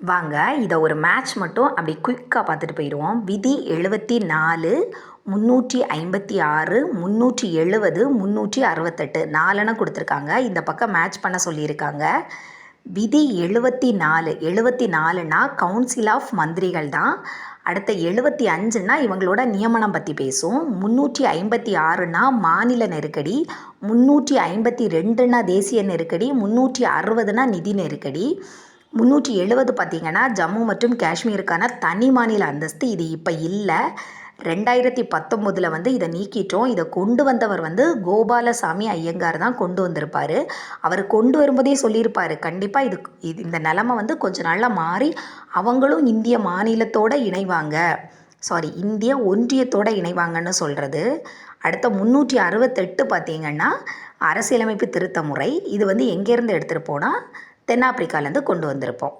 வாங்க இதை ஒரு மேட்ச் மட்டும் அப்படி குயிக்காக பார்த்துட்டு போயிடுவோம். விதி 74, 356, 370, 368 4 கொடுத்துருக்காங்க. இந்த பக்கம் மேட்ச் பண்ண சொல்லியிருக்காங்க. விதி 74 கவுன்சில் ஆஃப் மந்திரிகள் தான். அடுத்த 75 இவங்களோட நியமனம் பற்றி பேசும். 356 மாநில நெருக்கடி, 352 தேசிய நெருக்கடி, 360 நிதி நெருக்கடி, 370 பார்த்திங்கன்னா ஜம்மு மற்றும் காஷ்மீருக்கான தனி மாநில அந்தஸ்து. இது இப்போ இல்லை. 2019 இதை நீக்கிட்டோம். இதை கொண்டு வந்தவர் கோபாலசாமி ஐயங்கார் தான் கொண்டு வந்திருப்பார். அவர் கொண்டு வரும்போதே சொல்லியிருப்பார், கண்டிப்பாக இந்த நிலமை கொஞ்ச நாளில் மாறி அவங்களும் இந்திய மாநிலத்தோடு இணைவாங்க, இந்திய ஒன்றியத்தோடு இணைவாங்கன்னு சொல்கிறது. அடுத்த 368 பார்த்திங்கன்னா அரசியலமைப்பு திருத்த முறை. இது எங்கேருந்து எடுத்துகிட்டு போனால் தென்னாப்பிரிக்காலேருந்து கொண்டு வந்திருப்போம்.